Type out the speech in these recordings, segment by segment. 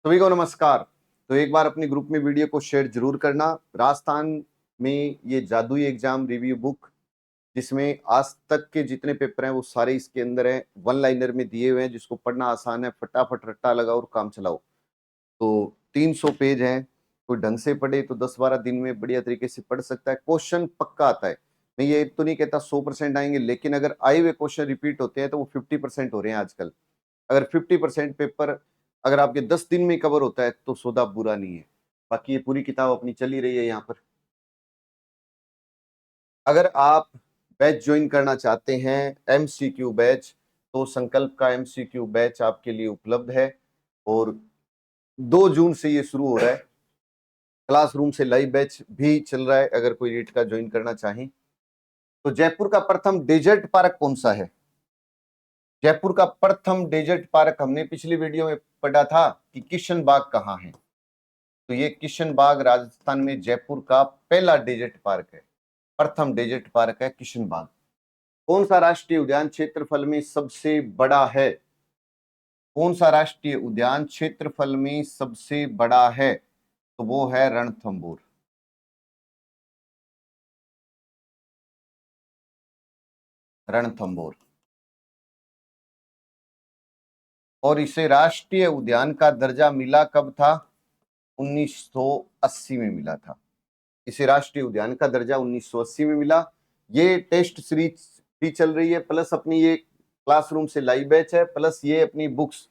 सभी को नमस्कार। तो एक बार अपने ग्रुप में वीडियो को शेयर जरूर करना। राजस्थान में ये जादुई एग्जाम रिव्यू बुक, जिसमें आज तक के जितने पेपर हैं वो सारे इसके अंदर हैं, वन लाइनर में दिए हुए हैं, जिसको पढ़ना आसान है। फटाफट रट्टा लगाओ और काम चलाओ। तो 300 पेज हैं। कोई ढंग से पढ़े तो 10-12 दिन में बढ़िया तरीके से पढ़ सकता है। क्वेश्चन पक्का आता है। मैं ये तो नहीं कहता 100% आएंगे, लेकिन अगर आए हुए क्वेश्चन रिपीट होते हैं तो वो 50% हो रहे हैं आजकल। अगर 50% पेपर अगर आपके 10 दिन में कवर होता है तो सौदा बुरा नहीं है। बाकी ये पूरी किताब अपनी चल ही रही है यहाँ पर। अगर आप बैच ज्वाइन करना चाहते हैं, एमसीक्यू बैच, तो संकल्प का एमसीक्यू बैच आपके लिए उपलब्ध है। और 2 जून से ये शुरू हो रहा है। क्लासरूम से लाइव बैच भी चल रहा है, अगर कोई रीट का ज्वाइन करना चाहें। तो जयपुर का प्रथम डेजर्ट पार्क कौन सा है? जयपुर का प्रथम डेजर्ट पार्क हमने पिछली वीडियो में पढ़ा था कि किशन बाग कहाँ है। तो ये किशन बाग राजस्थान में जयपुर का पहला डेजर्ट पार्क है। प्रथम डेजर्ट पार्क है किशन बाग। कौन सा राष्ट्रीय उद्यान क्षेत्रफल में सबसे बड़ा है? कौन सा राष्ट्रीय उद्यान क्षेत्रफल में सबसे बड़ा है? तो वो है रणथंभौर। रणथंभौर। और इसे राष्ट्रीय उद्यान का दर्जा मिला कब था? 1980 में मिला था। इसे राष्ट्रीय उद्यान का दर्जा 1980 में मिला। ये टेस्ट सीरीज भी चल रही है, प्लस अपनी ये क्लासरूम से लाइव बैच है, प्लस ये अपनी बुक्स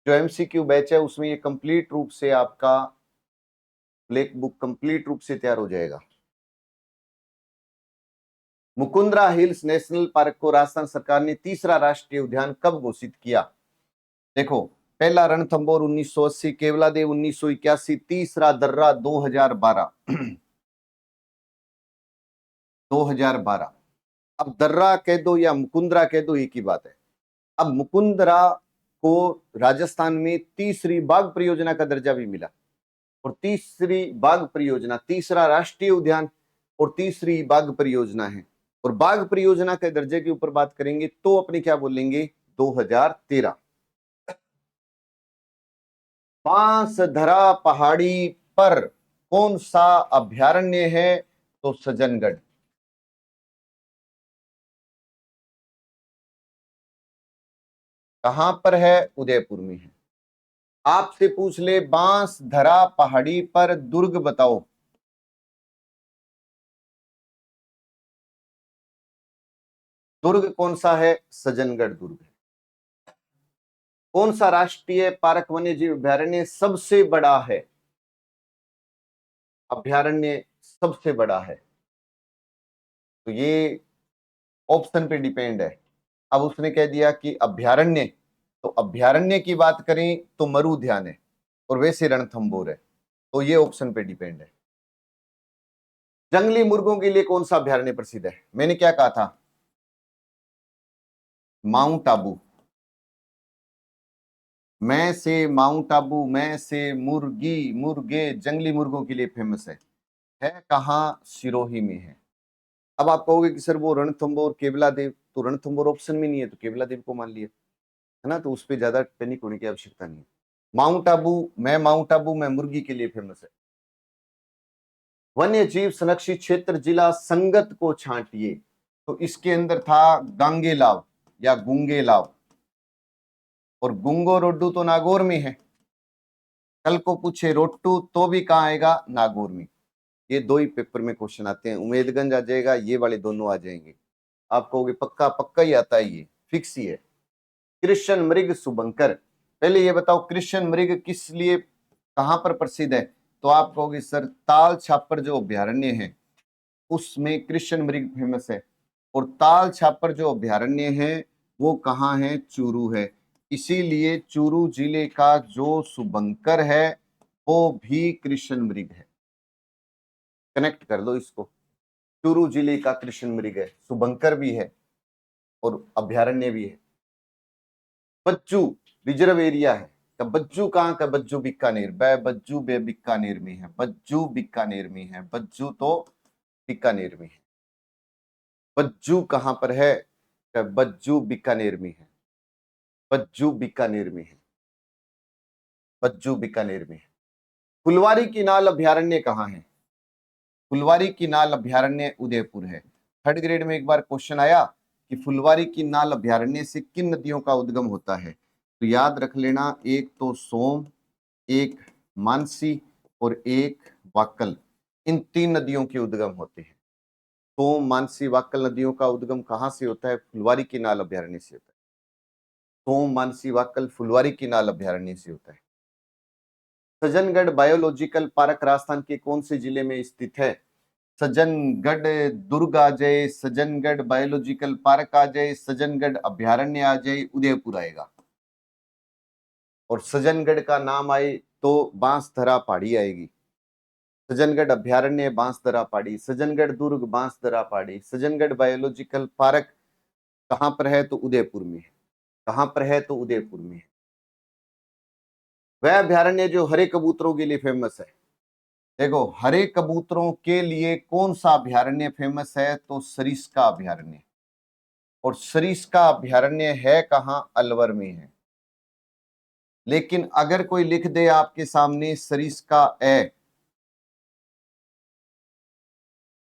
जो एमसीक्यू बैच है उसमें ये कंप्लीट रूप से आपका ब्लैक बुक कंप्लीट रूप से तैयार हो जाएगा। मुकुंदरा हिल्स नेशनल पार्क को राजस्थान सरकार ने तीसरा राष्ट्रीय उद्यान कब घोषित किया? देखो, पहला रणथंभौर 1980, केवलादेव 1981, तीसरा दर्रा 2012। 2012। अब दर्रा कह दो या मुकुंदरा कह दो, एक ही बात है। अब मुकुंदरा को राजस्थान में तीसरी बाघ परियोजना का दर्जा भी मिला। और तीसरी बाघ परियोजना, तीसरा राष्ट्रीय उद्यान और तीसरी बाघ परियोजना है। और बाघ परियोजना के दर्जे के ऊपर बात करेंगे तो अपने क्या बोलेंगे? 2013। बांसधरा पहाड़ी पर कौन सा अभ्यारण्य है? तो सज्जनगढ़। कहां पर है? उदयपुर में है। आपसे पूछ ले बांसधरा पहाड़ी पर दुर्ग बताओ। दुर्ग कौन सा है? सज्जनगढ़ दुर्ग है। कौन सा राष्ट्रीय पार्क वन्य जीव अभ्यारण्य सबसे बड़ा है? अभ्यारण्य सबसे बड़ा है। तो ये ऑप्शन पे डिपेंड है। अब उसने कह दिया कि अभ्यारण्य, तो अभ्यारण्य की बात करें तो मरु उद्यान है और वैसे रणथंभौर है। तो ये ऑप्शन पे डिपेंड है। जंगली मुर्गों के लिए कौन सा अभ्यारण्य प्रसिद्ध है? मैंने क्या कहा था? माउंट आबू। मैं से माउंट आबू, मैं से मुर्गी मुर्गे जंगली मुर्गों के लिए फेमस है कहाँ? सिरोही में है। अब आप कहोगे कि सर वो रणथंभौर केवला देव, तो रणथंभौर ऑप्शन में नहीं है तो केवला देव को मान लिया, है ना। तो उस पर ज्यादा पैनिक होने की आवश्यकता नहीं है। माउंट आबू में मुर्गी के लिए फेमस है। वन्य जीव संरक्षित क्षेत्र जिला संगत को छांटिए। तो इसके अंदर था गांगेलाव या गुंगेलाव। और गुंगो रोड्डू तो नागौर में है। कल को पूछे रोट्टू तो भी कहाँ आएगा? नागौर में। ये दो ही पेपर में क्वेश्चन आते हैं। उमेदगंज आ जाएगा, ये वाले दोनों आ जाएंगे। आप कहोगे पक्का पक्का ही आता है, ये फिक्स ही है। कृष्ण मृग सुबंकर। पहले ये बताओ कृष्ण मृग किस लिए कहां पर प्रसिद्ध है? तो आप कहोगे सर ताल छापर जो अभ्यारण्य है उसमें कृष्ण मृग फेमस है। और ताल छापर जो अभ्यारण्य है वो कहाँ है? चूरू है। इसीलिए चूरू जिले का जो सुबंकर है वो भी कृष्ण मृग है। कनेक्ट कर दो इसको। चूरू जिले का कृष्ण मृग है, सुबंकर भी है और अभ्यारण्य भी है। बज्जू रिजर्व एरिया है। का बज्जू कहाँ का? बज्जू बीकानेर। बज्जू बे बीकानेर में है। बज्जू बीकानेर में है। बज्जू तो बीकानेर में है। बज्जू कहाँ पर है? का बज्जू बीकानेर में है। बज्जू बीकानेर में है। बज्जू बीकानेर में है। फुलवारी की नाल अभ्यारण्य कहाँ है? फुलवारी की नाल अभ्यारण्य उदयपुर है। थर्ड ग्रेड में एक बार क्वेश्चन आया कि फुलवारी की नाल अभ्यारण्य से किन नदियों का उद्गम होता है, तो याद रख लेना, एक तो सोम, एक मानसी और एक वाक्कल, इन 3 नदियों के उद्गम होते हैं। सोम, मानसी, वाक्कल नदियों का उद्गम कहाँ से होता है? फुलवारी की नाल अभ्यारण्य से होता है। सोम, मानसी, वाक्कल फुलवारी की नाल अभ्यारण्य से होता है। सज्जनगढ़ बायोलॉजिकल पार्क राजस्थान के कौन से जिले में स्थित है? सज्जनगढ़ दुर्ग आ जाए, सज्जनगढ़ बायोलॉजिकल पार्क आ जाए, सज्जनगढ़ अभ्यारण्य आ जाए, उदयपुर आएगा। और सज्जनगढ़ का नाम आए तो बांसधरा पहाड़ी आएगी। सज्जनगढ़ अभ्यारण्य बांसधरा पहाड़ी, सज्जनगढ़ दुर्ग बांसधरा पहाड़ी, सज्जनगढ़ बायोलॉजिकल पार्क कहां पर है? तो उदयपुर में है। कहां पर है? तो उदयपुर में है। वह अभ्यारण्य जो हरे कबूतरों के लिए फेमस है। देखो, हरे कबूतरों के लिए कौन सा अभ्यारण्य फेमस है? तो सरिस्का अभ्यारण्य। और सरिस्का अभ्यारण्य है कहां? अलवर में है। लेकिन अगर कोई लिख दे आपके सामने सरिस्का ए,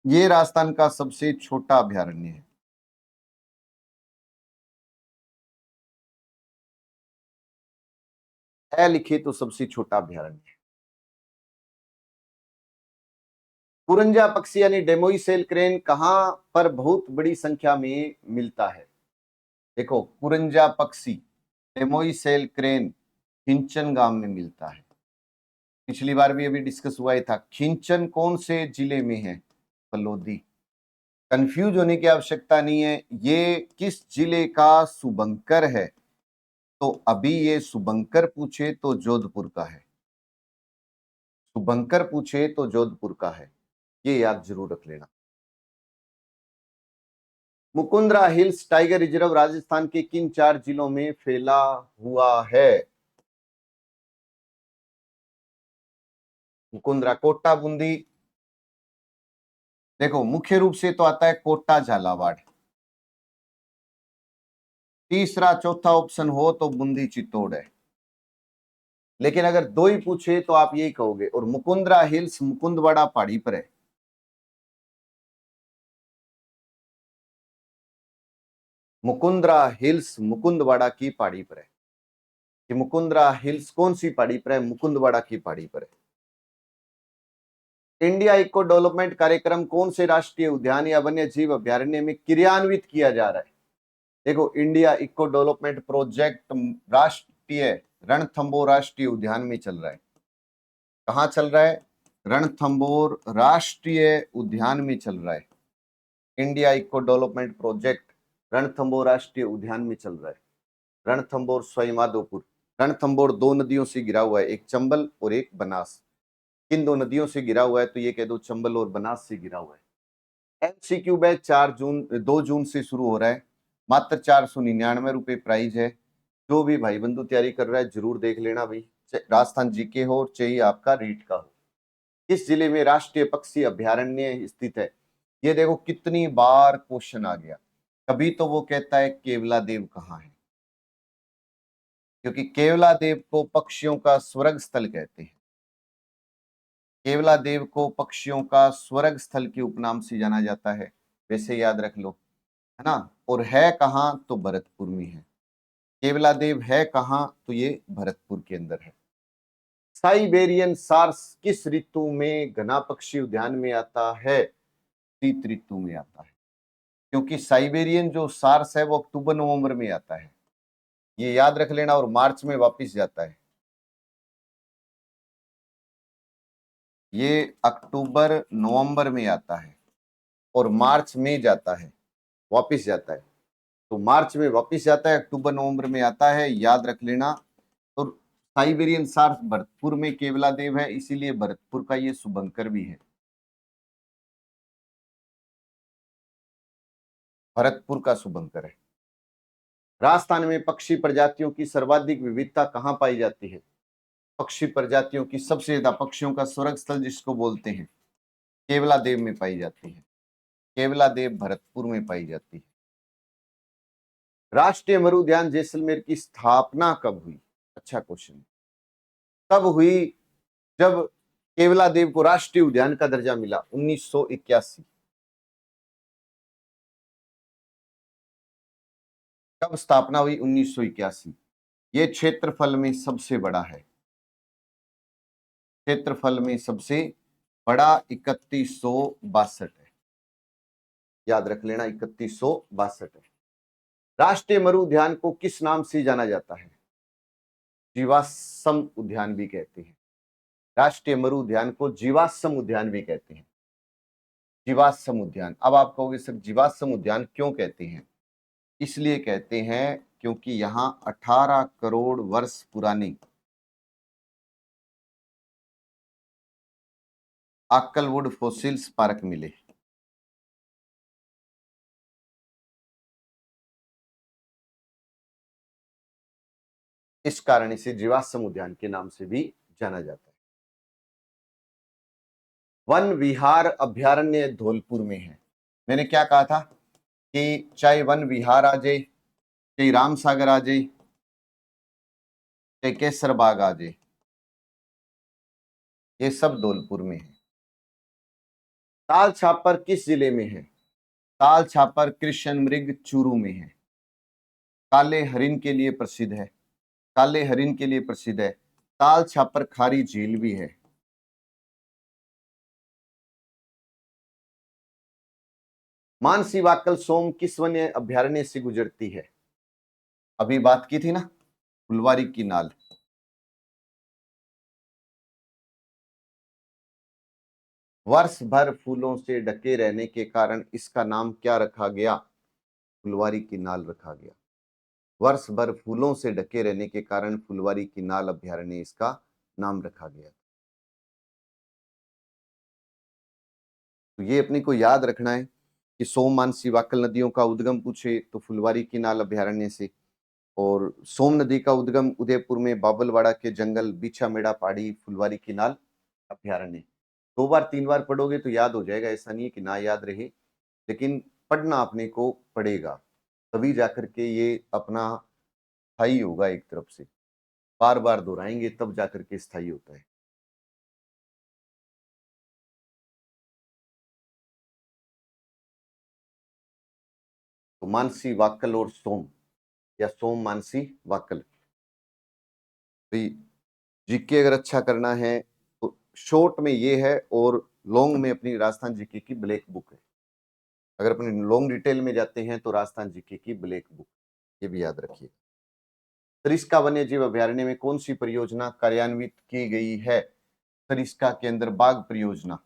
ये राजस्थान का सबसे छोटा अभ्यारण्य है। ए लिखे तो सबसे छोटा अभ्यारण्य है। कुरंजा पक्षी यानी डेमोइसेल क्रेन कहां पर बहुत बड़ी संख्या में मिलता है? देखो, कुरंजा पक्षी डेमोइसेल क्रेन खिंचन गांव में मिलता है। पिछली बार भी अभी डिस्कस हुआ ही था। खिंचन कौन से जिले में है? फलोदी। कंफ्यूज होने की आवश्यकता नहीं है। ये किस जिले का शुभंकर है? तो अभी ये शुभंकर पूछे तो जोधपुर का है। शुभंकर पूछे तो जोधपुर का है, ये याद जरूर रख लेना। Mukundra hills tiger reserve Rajasthan के किन 4 जिलों में फैला हुआ है? मुकुंदरा कोटा, बूंदी। देखो, मुख्य रूप से तो आता है कोटा, झालावाड़। तीसरा चौथा ऑप्शन हो तो बूंदी, चित्तौड़ है। लेकिन अगर दो ही पूछे तो आप यही कहोगे। और मुकुंदरा हिल्स मुकुंदवाड़ा पहाड़ी पर है। मुकुंदरा हिल्स मुकुंदवाड़ा की पहाड़ी पर है। कि मुकुंदरा हिल्स कौन सी पहाड़ी पर है? मुकुंदवाड़ा की पहाड़ी पर है। इंडिया इको डेवलपमेंट कार्यक्रम कौन से राष्ट्रीय उद्यान या वन्य जीव अभ्यारण्य में क्रियान्वित किया जा रहा है? देखो, इंडिया इको डेवलपमेंट प्रोजेक्ट राष्ट्रीय रणथंबोर राष्ट्रीय उद्यान में चल रहा है। कहां चल रहा है? रणथंबोर राष्ट्रीय उद्यान में चल रहा है। India eco development project Ranthambore राष्ट्रीय उद्यान में चल रहा है। रणथंबोर, सवाई माधोपुर। रणथंबोर 2 नदियों से घिरा हुआ है, एक चंबल और एक बनास। किन 2 नदियों से घिरा हुआ है? तो ये कह दो चंबल और बनास से घिरा हुआ है। एमसीक्यू बैच 2 जून से शुरू हो रहा है। मात्र 499 रुपए प्राइस है। जो भी भाई बंधु तैयारी कर रहा है जरूर देख लेना भाई। राजस्थान जीके हो और चाहिए आपका रीट का हो। किस जिले में राष्ट्रीय पक्षी अभ्यारण्य स्थित है? ये देखो कितनी बार क्वेश्चन आ गया। कभी तो वो कहता है केवला देव कहाँ है, क्योंकि केवला देव को पक्षियों का स्वर्ग स्थल कहते हैं। केवला देव को पक्षियों का स्वर्ग स्थल के उपनाम से जाना जाता है। वैसे याद रख लो, है ना। और है कहाँ? तो भरतपुर में है। केवला देव है कहाँ? तो ये भरतपुर के अंदर है। साइबेरियन सार्स किस ऋतु में घना पक्षी उद्यान में आता है? शीत ऋतु में आता है। क्योंकि साइबेरियन जो सार्स है वो अक्टूबर नवंबर में आता है, ये याद रख लेना। और मार्च में वापस जाता है। ये अक्टूबर नवंबर में आता है और मार्च में जाता है, वापस जाता है। तो मार्च में वापस जाता है, अक्टूबर नवंबर में आता है, याद रख लेना। तो साइबेरियन सार्स भरतपुर में केवला देव है, इसीलिए भरतपुर का ये शुभंकर भी है। भरतपुर का शुभंकर है। राजस्थान में पक्षी प्रजातियों की सर्वाधिक विविधता कहाँ पाई जाती है? पक्षी प्रजातियों की सबसे ज्यादा, पक्षियों का स्वर्ग स्थल जिसको बोलते हैं, केवला देव में पाई जाती है। केवला देव भरतपुर में पाई जाती है। राष्ट्रीय मरुद्यान जैसलमेर की स्थापना कब हुई? अच्छा क्वेश्चन। तब हुई जब केवला देव को राष्ट्रीय उद्यान का दर्जा मिला 1981। कब स्थापना हुई? 1981। ये क्षेत्रफल में सबसे बड़ा है, क्षेत्रफल में सबसे बड़ा 3162 है, याद रख लेना 3162 है। राष्ट्रीय मरु उद्यान को किस नाम से जाना जाता है? जीवाश्म उद्यान भी कहते हैं। राष्ट्रीय मरु उद्यान को जीवाश्म उद्यान भी कहते हैं, जीवाश्म उद्यान। अब आप कहोगे सर जीवाश्म उद्यान क्यों कहते हैं? इसलिए कहते हैं क्योंकि यहां 18 करोड़ वर्ष पुरानी आक्कलवुड फॉसिल्स पार्क मिले। इस कारण इसे जीवाश्म उद्यान के नाम से भी जाना जाता है। वन विहार अभ्यारण्य धौलपुर में है। मैंने क्या कहा था कि चाहे वन विहार आ जाए, चाहे राम सागर आ जाए, चाहे केसर बाग आ जाए, ये सब धौलपुर में है। ताल छापर किस जिले में है? ताल छापर कृष्ण मृग चूरू में है। काले हरिन के लिए प्रसिद्ध है, काले हरिन के लिए प्रसिद्ध है। ताल छापर खारी झील भी है। मानसी वाक्कल सोम किस वन्य अभ्यारण्य से गुजरती है? अभी बात की थी ना, फुलवारी की नाल। वर्ष भर फूलों से ढके रहने के कारण इसका नाम क्या रखा गया? फुलवारी की नाल रखा गया। वर्ष भर फूलों से ढके रहने के कारण फुलवारी की नाल अभ्यारण्य इसका नाम रखा गया। तो ये अपने को याद रखना है कि सोम मानसी वाक्कल नदियों का उद्गम पूछे तो फुलवारी की नाल अभ्यारण्य से, और सोम नदी का उद्गम उदयपुर में बाबलवाड़ा के जंगल बीछा मेड़ा पहाड़ी फुलवारी की नाल अभ्यारण्य। 2 बार 3 बार पढ़ोगे तो याद हो जाएगा, ऐसा नहीं है कि ना याद रहे, लेकिन पढ़ना अपने को पड़ेगा, तभी जाकर के ये अपना स्थायी होगा। एक तरफ से बार बार दोहराएंगे तब जाकर के स्थायी होता है। तो मानसी वाक्कल और सोम, या सोम मानसी वाक्कल। तो जीके अगर अच्छा करना है तो शॉर्ट में ये है, और लॉन्ग में अपनी राजस्थान जीके की ब्लैक बुक है। अगर अपने लॉन्ग डिटेल में जाते हैं तो राजस्थान जीके की ब्लैक बुक, ये भी याद रखिए। सरिस्का वन्य जीव अभ्यारण्य में कौन सी परियोजना कार्यान्वित की गई है? सरिस्का के अंदर बाघ परियोजना।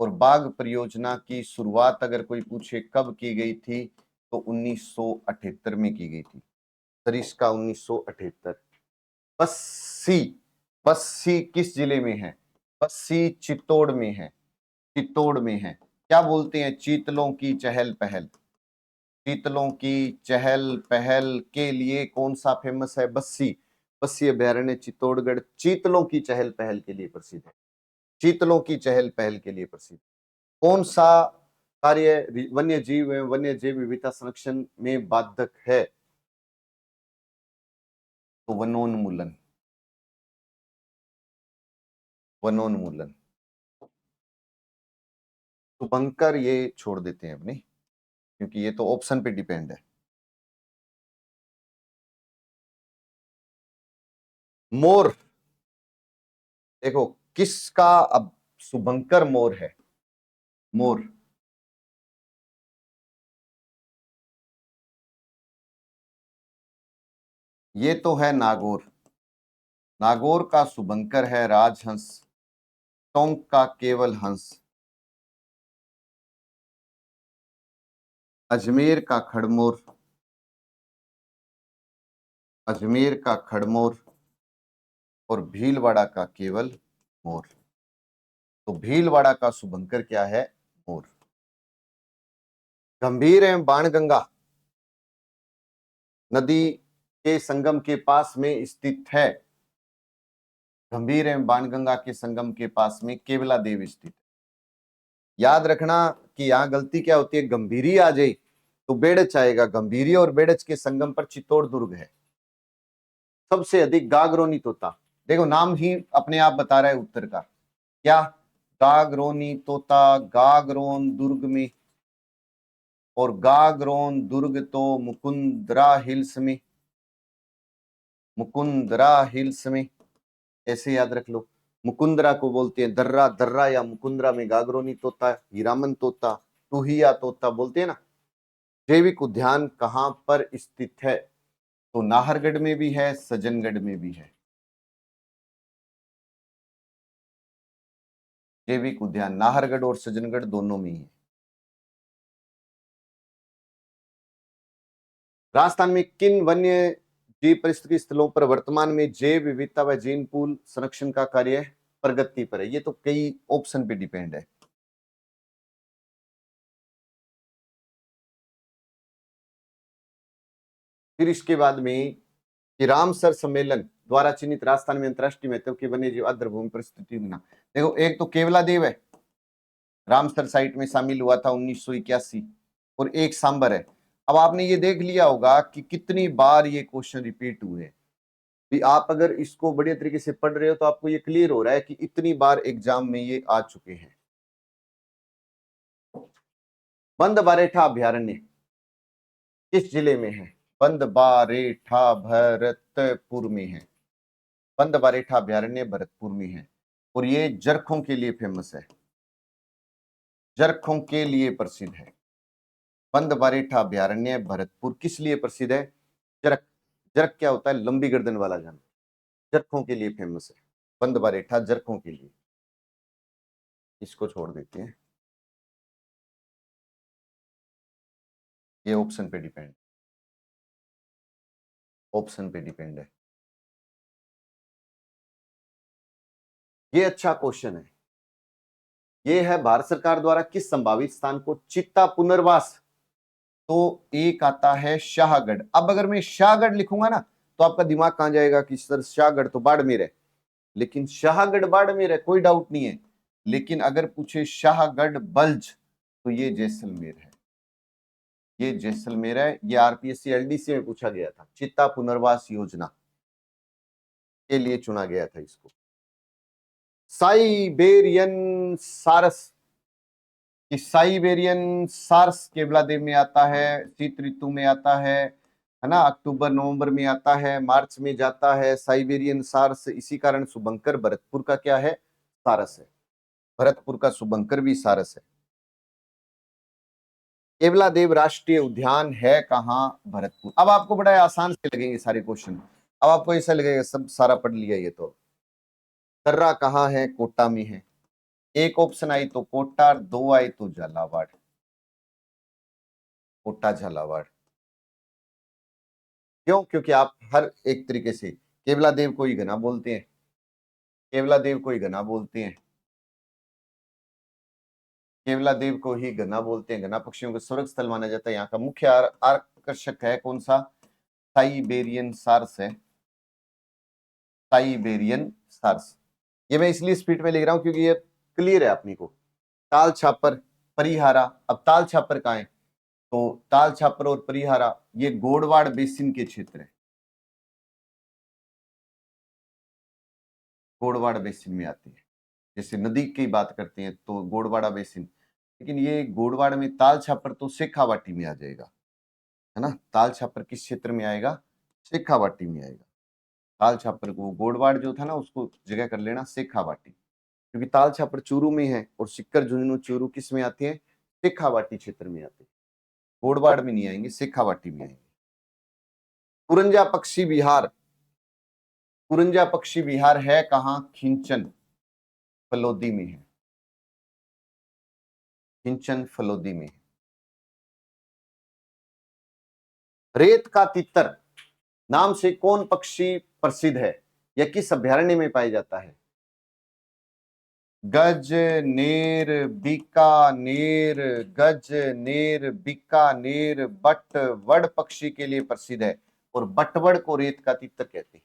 और बाघ परियोजना की शुरुआत अगर कोई पूछे कब की गई थी तो 1978 में की गई थी। सरिस्का 1978। बस्सी, बस्सी किस जिले में है? बस्सी चित्तौड़ में है, चित्तौड़ में है। क्या बोलते हैं? चीतलों की चहल पहल। चीतलों की चहल पहल के लिए कौन सा फेमस है? बस्सी। बस्सी अभ्यारण्य चित्तौड़गढ़ चीतलों की चहल पहल के लिए प्रसिद्ध है, चीतलों की चहल पहल के लिए प्रसिद्ध। कौन सा कार्य वन्य जीव एवं वन्य जैव विविधता संरक्षण में बाधक है? तो वनोन्मूलन, वनोन्मूलन। तो बंकर ये छोड़ देते हैं अपने, क्योंकि ये तो ऑप्शन पे डिपेंड है। मोर, देखो किसका अब शुभंकर मोर है? मोर, ये तो है नागौर। नागौर का शुभंकर है राजहंस, टोंक का केवल हंस, अजमेर का खड़मोर, अजमेर का खड़मोर, और भीलवाड़ा का केवल मोर। तो भीलवाड़ा का शुभंकर क्या है? मोर। गंभीर एवं बाणगंगा नदी के संगम के पास में स्थित है। गंभीर एवं बाणगंगा के संगम के पास में केवला देव स्थित है। याद रखना कि यहां गलती क्या होती है, गंभीरी आ जाए तो बेड़च आएगा। गंभीरी और बेड़च के संगम पर चित्तौड़ दुर्ग है। सबसे अधिक गागरोनी तोता, देखो नाम ही अपने आप बता रहा है उत्तर का। क्या? गागरोनी तोता गागरोन दुर्ग में, और गागरोन दुर्ग तो मुकुंदरा हिल्स में, मुकुंदरा हिल्स में, ऐसे याद रख लो। मुकुंदरा को बोलते हैं दर्रा, दर्रा या मुकुंदरा में गागरोनी तोता, हीरामन तोता, टूहिया तोता बोलते हैं ना। जैविक उद्यान कहां पर स्थित है? तो नाहरगढ़ में भी है, सज्जनगढ़ में भी है। जैविक उद्यान नाहरगढ़ और सज्जनगढ़ दोनों में ही है। राजस्थान में किन वन्य जीव परिस्थिति स्थलों पर वर्तमान में जैव विविधता व जीन पूल संरक्षण का कार्य प्रगति पर है? ये तो कई ऑप्शन पे डिपेंड है। फिर इसके बाद में कि रामसर सम्मेलन द्वारा चिन्हित राजस्थान में अंतरराष्ट्रीय महत्व की वन्य जीव आर्द्रभूमि परिस्थिति बना। देखो एक तो केवलादेव है, रामसर साइट में शामिल हुआ था 1981, और एक सांबर है। अब आपने ये देख लिया होगा कि कितनी बार ये क्वेश्चन रिपीट हुए हैं। भी आप अगर इसको बढ़िया तरीके से पढ़ रहे हो तो आपको ये क्लियर हो रहा है कि इतनी बार एग्जाम में ये आ चुके हैं। बंद बारेठा अभ्यारण्य किस जिले में है? बंद बारेठा भरतपुर में है। बंद बारेठा अभ्यारण्य भरतपुर में है, और ये जरखों के लिए फेमस है, जरखों के लिए प्रसिद्ध है। बंद बारेठा अभ्यारण्य भरतपुर किस लिए प्रसिद्ध है? जरख। जरख क्या होता है? लंबी गर्दन वाला जानवर। जरखों के लिए फेमस है बंद बारेठा, जरखों के लिए। इसको छोड़ देते हैं, ये ऑप्शन पे डिपेंड, ऑप्शन पे डिपेंड है। ये अच्छा क्वेश्चन है। ये है भारत सरकार द्वारा किस संभावित स्थान को चित्ता पुनर्वास? तो एक आता है शाहगढ़। अब अगर मैं शाहगढ़ लिखूंगा ना तो आपका दिमाग कहां जाएगा कि सर शाहगढ़ तो बाड़मेर है, लेकिन शाहगढ़ बाड़मेर है, कोई डाउट नहीं है। लेकिन अगर पूछे शाहगढ़ बल्ज तो ये जैसलमेर है, ये जैसलमेर है। ये आरपीएससी एलडीसी में पूछा गया था, चित्ता पुनर्वास योजना के लिए चुना गया था इसको। साइबेरियन सारस, कि साइबेरियन सार्स केवलादेव में आता है, शीत ऋतु में आता है ना, अक्टूबर नवंबर में आता है, मार्च में जाता है साइबेरियन सार्स। इसी कारण शुभंकर भरतपुर का क्या है? सारस है। भरतपुर का शुभंकर भी सारस है। केवलादेव राष्ट्रीय उद्यान है कहां? भरतपुर। अब आपको बड़ा आसान से लगेंगे सारे क्वेश्चन। अब आपको ऐसा लगेगा सब सारा पढ़ लिया ये तो। कर्रा कहां है? कोटा में है। एक ऑप्शन आई तो कोटा, दो आई तो झालावाड़। कोटा झालावाड़ क्यों? क्योंकि आप हर एक तरीके से केवला देव को ही घना बोलते हैं, केवला देव को ही घना बोलते हैं, केवला देव को ही घना बोलते हैं। घना पक्षियों का स्वर्ग स्थल माना जाता है। यहाँ का मुख्य आकर्षक है कौन सा? साइबेरियन सार्स है, साइबेरियन सार्स। ये मैं इसलिए स्पीड में लिख रहा हूं क्योंकि ये क्लियर है अपनी को। ताल छापर, परिहारा। अब ताल छापर कहाँ है? तो ताल छापर और परिहारा ये गोड़वाड़ बेसिन के क्षेत्र है, गोड़वाड़ बेसिन में आती है। जैसे नदी की बात करते हैं तो गोड़वाड़ा बेसिन, लेकिन ये गोड़वाड़ में ताल छापर तो शेखावाटी में आ जाएगा, है ना। ताल छापर किस क्षेत्र में आएगा? शेखावाटी में आएगा। ताल छापर को गोड़वाड़ जो था ना उसको जगह कर लेना शेखावाटी, क्योंकि ताल छापर चूरू में है और सिक्कर झुंझुनू चूरू किस में आती है? शेखावाटी क्षेत्र में आते हैं। गोड़वाड़ में नहीं आएंगे, शेखावाटी में आएंगे। कुरंजा पक्षी विहार, कुरंजा पक्षी विहार है कहां? खिंचन फलोदी में है, खिंचन फलोदी में है। रेत का तितर नाम से कौन पक्षी प्रसिद्ध है या किस अभ्यारण्य में पाया जाता है? गजनेर, बीकानेर, गजनेर, बीकानेर बटवड़ पक्षी के लिए प्रसिद्ध है, और बटवड़ को रेत का तितर कहते हैं।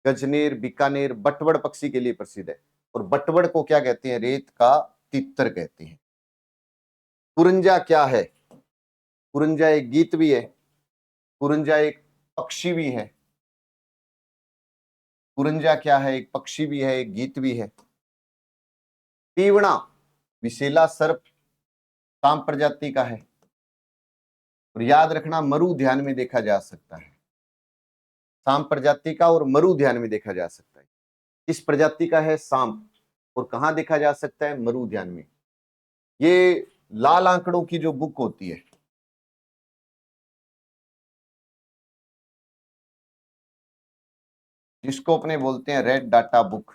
गजनेर, बीकानेर बटवड़ पक्षी के लिए प्रसिद्ध है, और बटवड़ को क्या कहते हैं? रेत का तितर कहते हैं। कुरंजा क्या है? कुरंजा एक गीत भी है, कुरंजा एक पक्षी भी है, कुरंजा क्या है? एक पक्षी भी है, एक गीत भी है। तीवणा विशेला सर्प सांप प्रजाति का है। और याद रखना मरु ध्यान में देखा जा सकता है, सांप प्रजाति का और मरु ध्यान में देखा जा सकता है। किस प्रजाति का है? सांप। और कहां देखा जा सकता है? मरु ध्यान में। ये लाल आंकड़ों की जो बुक होती है, जिसको अपने बोलते हैं red data book,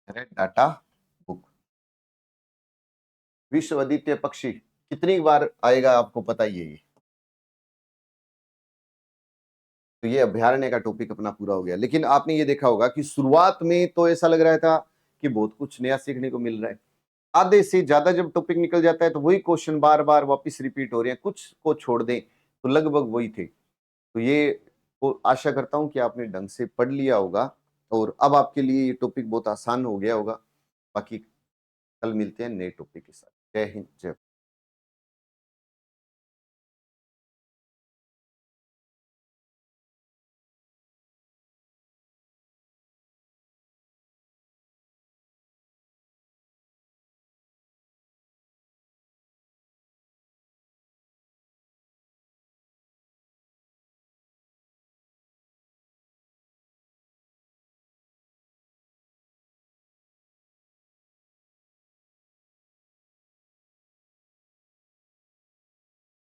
red data book. विश्व अद्वितीय पक्षी कितनी बार आएगा आपको पता ही है ये। तो ये अभ्यारण्य का टॉपिक अपना पूरा हो गया। लेकिन आपने ये देखा होगा कि शुरुआत में तो ऐसा लग रहा था कि बहुत कुछ नया सीखने को मिल रहा है, आधे से ज्यादा जब टॉपिक निकल जाता है तो वही क्वेश्चन बार बार वापस रिपीट हो रहे हैं, कुछ को छोड़ दें तो लगभग वही थे। तो ये को आशा करता हूं कि आपने ढंग से पढ़ लिया होगा और अब आपके लिए ये टॉपिक बहुत आसान हो गया होगा। बाकी कल मिलते हैं नए टॉपिक के साथ। जय हिंद, जय भारत।